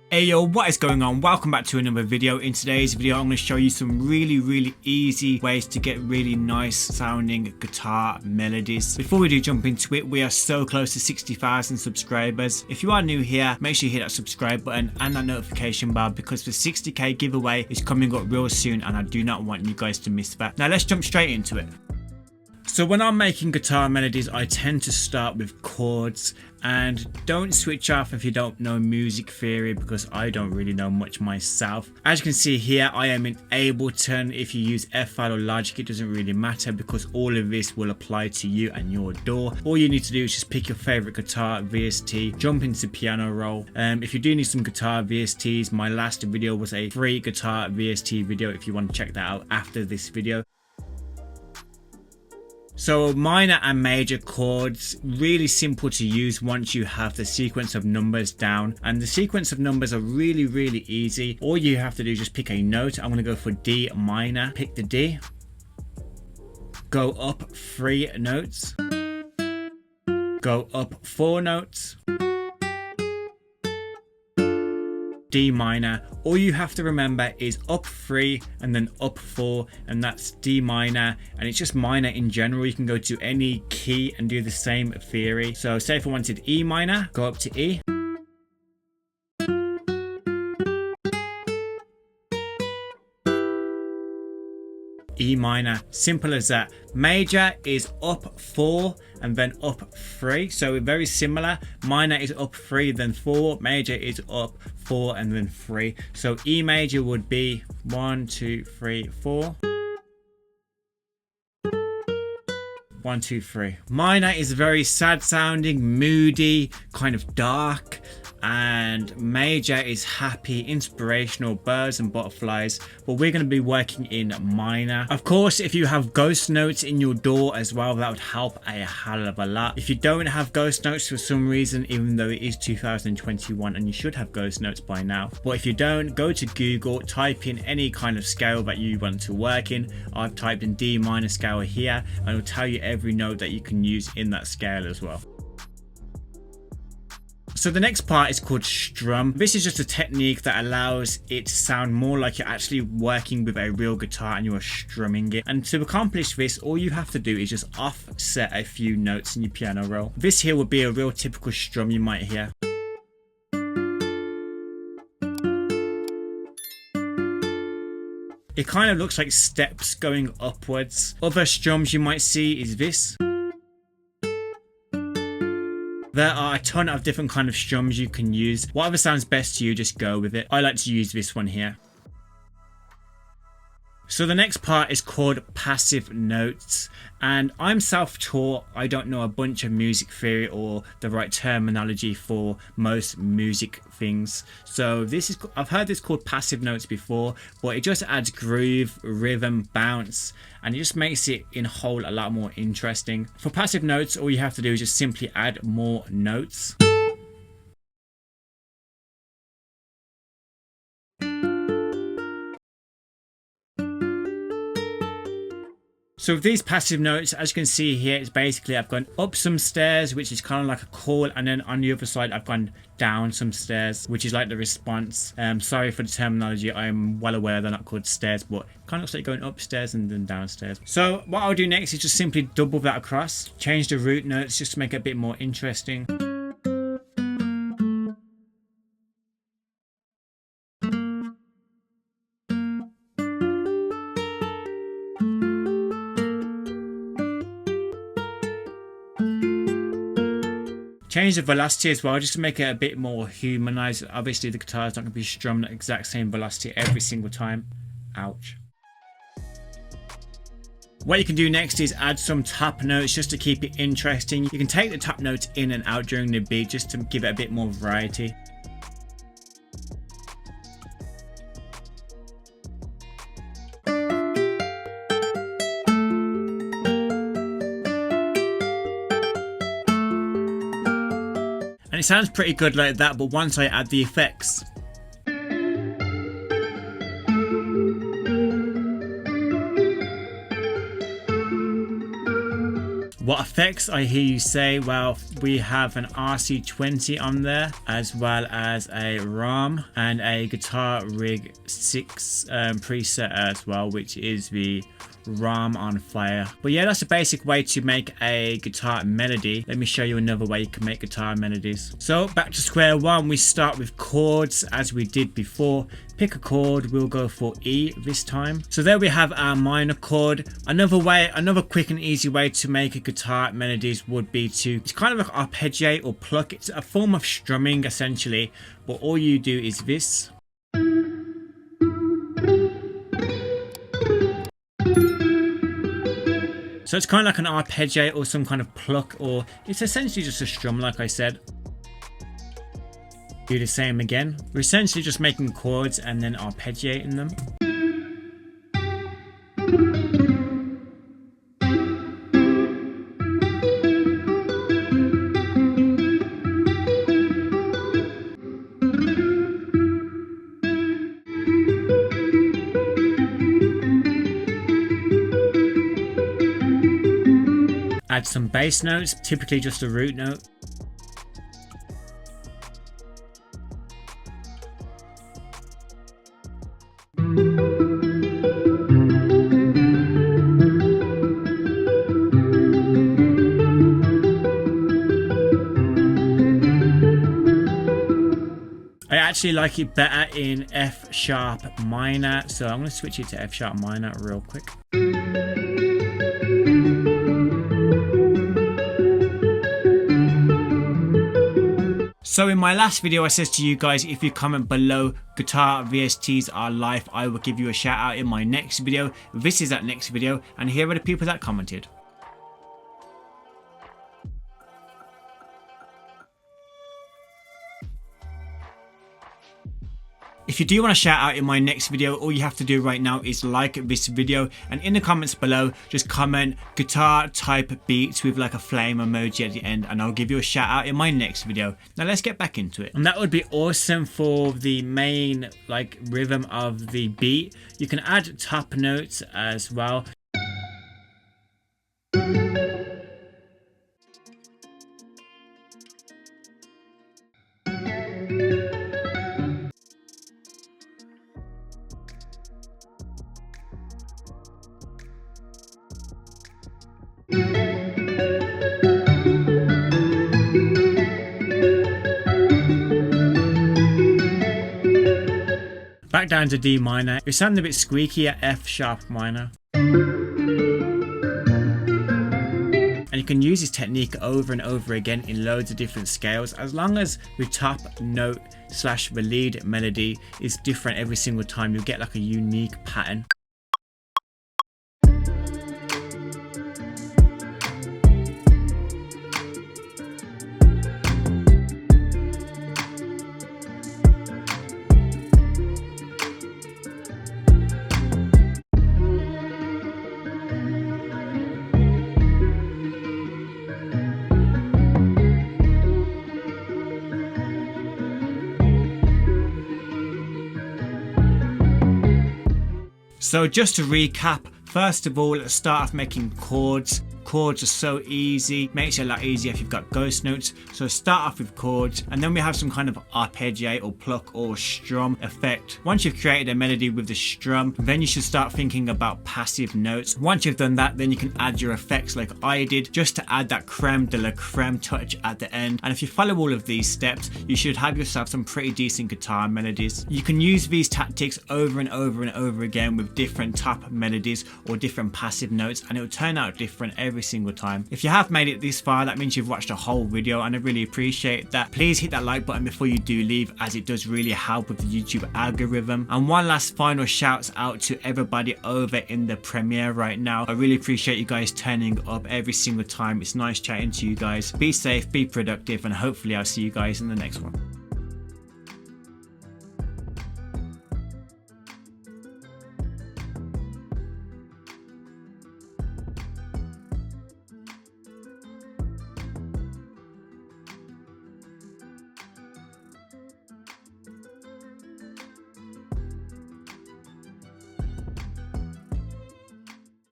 Hey yo, what is going on? Welcome back to another video. In today's video I'm going to show you some really easy ways to get really nice sounding guitar melodies. Before we do jump into it, we are so close to 60,000 subscribers. If you are new here, make sure you hit that subscribe button and that notification bell because the 60k giveaway is coming up real soon and I do not want you guys to miss that. Now let's jump straight into it. So when I'm making guitar melodies, I tend to start with chords, and don't switch off if you don't know music theory because I don't really know much myself. As you can see here, I am in Ableton. If you use FL or Logic, it doesn't really matter because all of this will apply to you and your DAW. All you need to do is just pick your favorite guitar VST, jump into piano roll. If you do need some guitar VSTs, my last video was a free guitar VST video if you want to check that out after this video. So minor and major chords, really simple to use once you have the sequence of numbers down, and the sequence of numbers are really easy. All you have to do is just pick a note. I'm going to go for D minor, pick the D, go up 3 notes, go up 4 notes, D minor. All you have to remember is up 3 and then up 4, and that's D minor, and it's just minor in general. You can go to any key and do the same theory. So say if I wanted E minor, go up to E, E minor, simple as that. Major is up 4 and then up 3, so very similar. Minor is up 3 then 4, major is up 4 and then 3. So E major would be 1 2 3 4, 1 2 3. Minor is very sad sounding, moody, kind of dark, and major is happy, inspirational, birds and butterflies, but we're going to be working in minor. Of course, if you have ghost notes in your DAW as well, that would help a hell of a lot. If you don't have ghost notes for some reason, even though it is 2021 and you should have ghost notes by now, but if you don't, go to Google, type in any kind of scale that you want to work in. I've typed in D minor scale here and it'll tell you every note that you can use in that scale as well. So the next part is called strum. This is just a technique that allows it to sound more like you're actually working with a real guitar and you are strumming it. And to accomplish this, all you have to do is just offset a few notes in your piano roll. This here would be a real typical strum you might hear. It kind of looks like steps going upwards. Other strums you might see is this. There are a ton of different kind of strums you can use. Whatever sounds best to you, just go with it. I like to use this one here. So the next part is called passive notes, and I'm self-taught. I don't know a bunch of music theory or the right terminology for most music things. So this is, I've heard this called passive notes before, but it just adds groove, rhythm, bounce, and it just makes it in whole a lot more interesting. For passive notes, all you have to do is just simply add more notes. So with these passive notes, as you can see here, it's basically I've gone up some stairs, which is kind of like a call, and then on the other side I've gone down some stairs, which is like the response. Sorry for the terminology, I'm well aware they're not called stairs, but it kind of looks like going upstairs and then downstairs. So what I'll do next is just simply double that across, change the root notes just to make it a bit more interesting. Change the velocity as well, just to make it a bit more humanized. Obviously the guitar is not going to be strummed at the exact same velocity every single time. Ouch. What you can do next is add some top notes just to keep it interesting. You can take the top notes in and out during the beat just to give it a bit more variety. And it sounds pretty good like that, but once I add the effects, What effects, I hear you say? Well, we have an RC20 on there, as well as a ROM and a Guitar Rig 6 preset as well, which is the ROM on fire. But yeah, that's a basic way to make a guitar melody. Let me show you another way you can make guitar melodies. So back to square one, we start with chords as we did before. Pick a chord, we'll go for E this time. So there we have our minor chord. Another quick and easy way to make a guitar melodies would be to, it's kind of like arpeggiate or pluck. It's a form of strumming essentially, but all you do is this. So it's kind of like an arpeggiate or some kind of pluck, or it's essentially just a strum like I said. Do the same again. We're essentially just making chords and then arpeggiating them. Add some bass notes, typically just a root note. I actually like it better in F sharp minor, so I'm going to switch it to F sharp minor real quick. So in my last video I said to you guys, if you comment below guitar VSTs are life, I will give you a shout out in my next video. This is that next video, and here are the people that commented. If you do want to shout out in my next video, all you have to do right now is like this video, and in the comments below just comment guitar type beats with like a flame emoji at the end, and I'll give you a shout out in my next video. Now let's get back into it. And that would be awesome for the main like rhythm of the beat. You can add top notes as well. Back down to D minor. It sounded a bit squeaky at F sharp minor. And you can use this technique over and over again in loads of different scales, as long as the top note slash the lead melody is different every single time. You'll get like a unique pattern. So just to recap, first of all, let's start off making chords. Chords are so easy, makes it a lot easier if you've got ghost notes. So start off with chords, and then we have some kind of arpeggiate or pluck or strum effect. Once you've created a melody with the strum, then you should start thinking about passive notes. Once you've done that, then you can add your effects like I did, just to add that creme de la creme touch at the end. And if you follow all of these steps, you should have yourself some pretty decent guitar melodies. You can use these tactics over and over and over again with different top melodies or different passive notes, and it will turn out different every single time. If you have made it this far, that means you've watched a whole video, and I really appreciate that. Please hit that like button before you do leave, as it does really help with the YouTube algorithm. And one last final shouts out to everybody over in the Premiere right now. I really appreciate you guys turning up every single time. It's nice chatting to you guys. Be safe, be productive, and hopefully I'll see you guys in the next one.